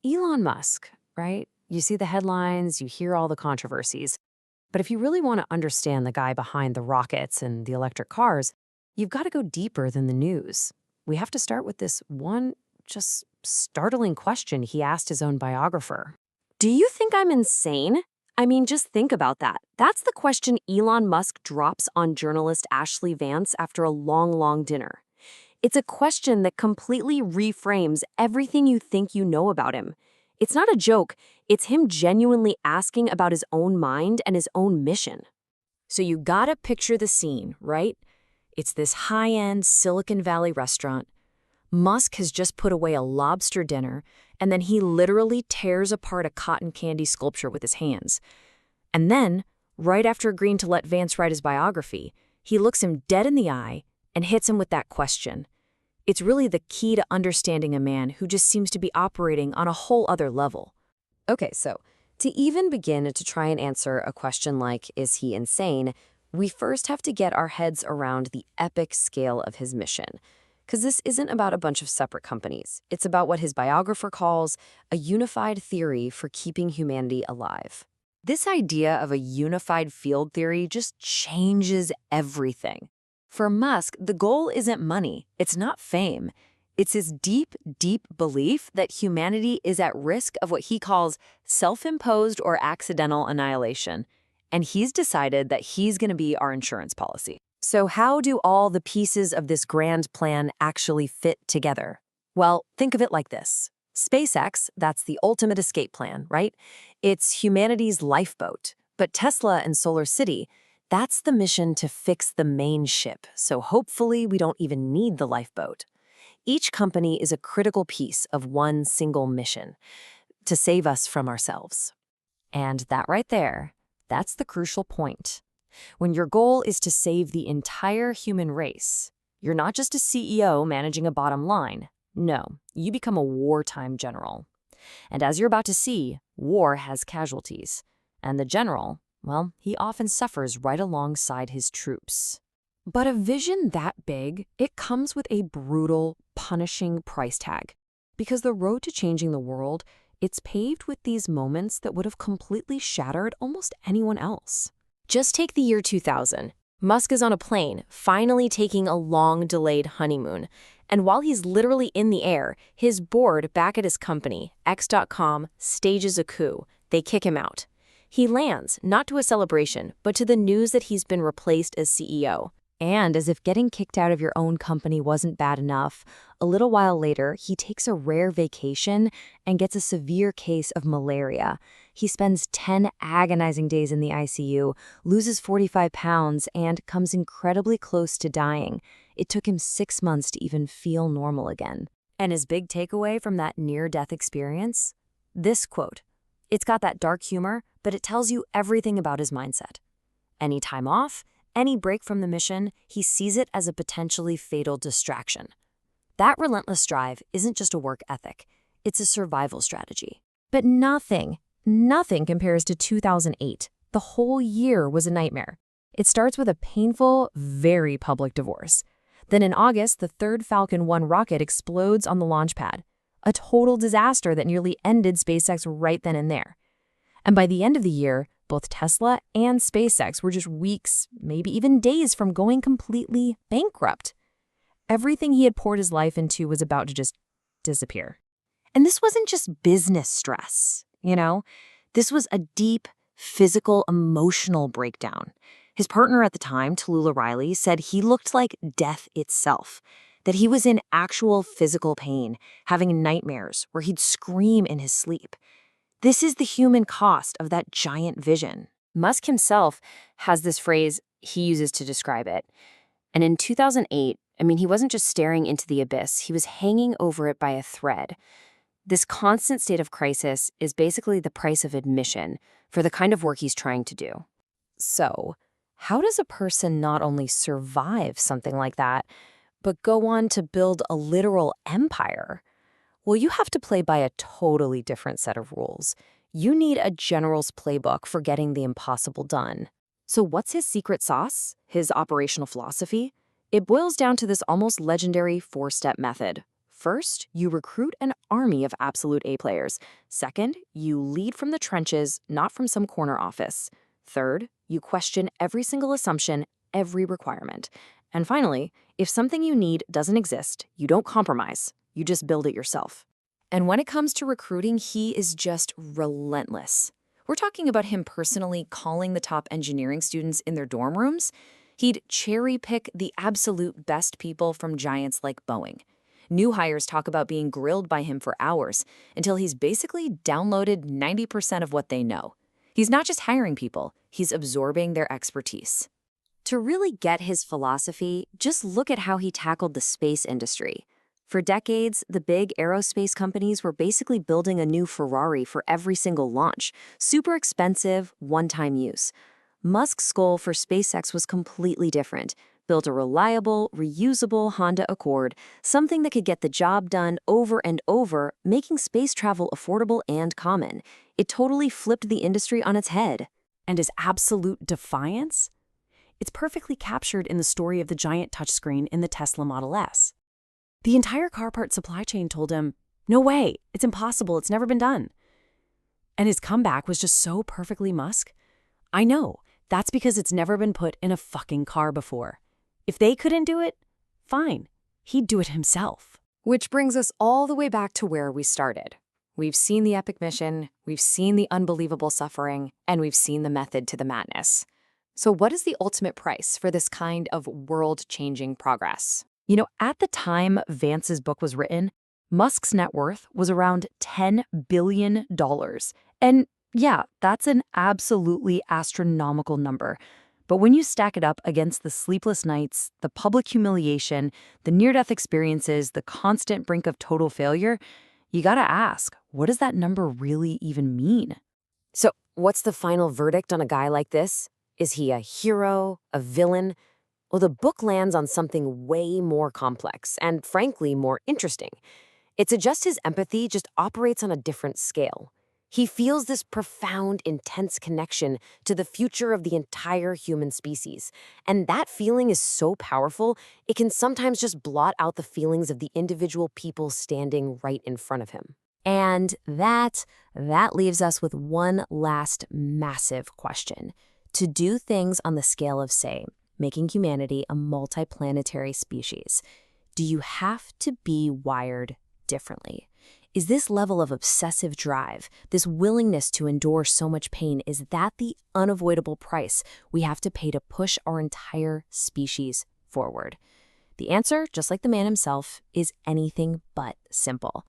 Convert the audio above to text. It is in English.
Elon Musk, right? You see the headlines, you hear all the controversies. But if you really want to understand the guy behind the rockets and the electric cars, you've got to go deeper than the news. We have to start with this one just startling question he asked his own biographer. Do you think I'm insane? I mean, just think about that. That's the question Elon Musk drops on journalist Ashlee Vance after a long dinner. It's a question that completely reframes everything you think you know about him. It's not a joke, it's him genuinely asking about his own mind and his own mission. So you gotta picture the scene, right? It's this high-end Silicon Valley restaurant. Musk has just put away a lobster dinner, and then he literally tears apart a cotton candy sculpture with his hands. And then, right after agreeing to let Vance write his biography, he looks him dead in the eye and hits him with that question. It's really the key to understanding a man who just seems to be operating on a whole other level. Okay, so to even begin to try and answer a question like, is he insane, we first have to get our heads around the epic scale of his mission. Because this isn't about a bunch of separate companies. It's about what his biographer calls a unified theory for keeping humanity alive. This idea of a unified field theory just changes everything. For Musk, the goal isn't money, it's not fame. It's his deep belief that humanity is at risk of what he calls self-imposed or accidental annihilation. And he's decided that he's going to be our insurance policy. So how do all the pieces of this grand plan actually fit together? Well, think of it like this. SpaceX, that's the ultimate escape plan, right? It's humanity's lifeboat. But Tesla and Solar City, that's the mission to fix the main ship, so hopefully we don't even need the lifeboat. Each company is a critical piece of one single mission, to save us from ourselves. And that right there, that's the crucial point. When your goal is to save the entire human race, you're not just a CEO managing a bottom line. No, you become a wartime general. And as you're about to see, war has casualties. And the general, well, he often suffers right alongside his troops. But a vision that big, it comes with a brutal, punishing price tag. Because the road to changing the world, it's paved with these moments that would have completely shattered almost anyone else. Just take the year 2000. Musk is on a plane, finally taking a long-delayed honeymoon. And while he's literally in the air, his board back at his company, X.com, stages a coup. They kick him out. He lands, not to a celebration, but to the news that he's been replaced as CEO. And as if getting kicked out of your own company wasn't bad enough, a little while later, he takes a rare vacation and gets a severe case of malaria. He spends 10 agonizing days in the ICU, loses 45 pounds, and comes incredibly close to dying. It took him 6 months to even feel normal again. And his big takeaway from that near-death experience? This quote. It's got that dark humor, but it tells you everything about his mindset. Any time off, any break from the mission, he sees it as a potentially fatal distraction. That relentless drive isn't just a work ethic, it's a survival strategy. But nothing compares to 2008. The whole year was a nightmare. It starts with a painful, very public divorce. Then in August, the third Falcon 1 rocket explodes on the launch pad. A total disaster that nearly ended SpaceX right then and there. And by the end of the year, both Tesla and SpaceX were just weeks, maybe even days from going completely bankrupt. Everything he had poured his life into was about to just disappear. And this wasn't just business stress, you know? This was a deep, physical, emotional breakdown. His partner at the time, Tallulah Riley, said he looked like death itself, that he was in actual physical pain, having nightmares where he'd scream in his sleep. This is the human cost of that giant vision. Musk himself has this phrase he uses to describe it. And in 2008, he wasn't just staring into the abyss, he was hanging over it by a thread. This constant state of crisis is basically the price of admission for the kind of work he's trying to do. So, how does a person not only survive something like that, but go on to build a literal empire? Well, you have to play by a totally different set of rules. You need a general's playbook for getting the impossible done. So what's his secret sauce? His operational philosophy? It boils down to this almost legendary 4-step method. First, you recruit an army of absolute A players. Second, you lead from the trenches, not from some corner office. Third, you question every single assumption, every requirement. And finally, if something you need doesn't exist, you don't compromise. You just build it yourself. And when it comes to recruiting, he is just relentless. We're talking about him personally calling the top engineering students in their dorm rooms. He'd cherry pick the absolute best people from giants like Boeing. New hires talk about being grilled by him for hours until he's basically downloaded 90% of what they know. He's not just hiring people, he's absorbing their expertise. To really get his philosophy, just look at how he tackled the space industry. For decades, the big aerospace companies were basically building a new Ferrari for every single launch. Super expensive, one-time use. Musk's goal for SpaceX was completely different. Built a reliable, reusable Honda Accord, something that could get the job done over and over, making space travel affordable and common. It totally flipped the industry on its head. And his absolute defiance? It's perfectly captured in the story of the giant touchscreen in the Tesla Model S. The entire car part supply chain told him, no way, it's impossible, it's never been done. And his comeback was just so perfectly Musk. I know, that's because it's never been put in a fucking car before. If they couldn't do it, fine, he'd do it himself. Which brings us all the way back to where we started. We've seen the epic mission, we've seen the unbelievable suffering, and we've seen the method to the madness. So what is the ultimate price for this kind of world-changing progress? At the time Vance's book was written, Musk's net worth was around $10 billion. And yeah, that's an absolutely astronomical number. But when you stack it up against the sleepless nights, the public humiliation, the near-death experiences, the constant brink of total failure, you gotta ask, what does that number really even mean? So what's the final verdict on a guy like this? Is he a hero, a villain? Well, the book lands on something way more complex and, frankly, more interesting. It's just his empathy just operates on a different scale. He feels this profound, intense connection to the future of the entire human species. And that feeling is so powerful, it can sometimes just blot out the feelings of the individual people standing right in front of him. And that leaves us with one last massive question. To do things on the scale of, say, making humanity a multiplanetary species, do you have to be wired differently? Is this level of obsessive drive, this willingness to endure so much pain, is that the unavoidable price we have to pay to push our entire species forward? The answer, just like the man himself, is anything but simple.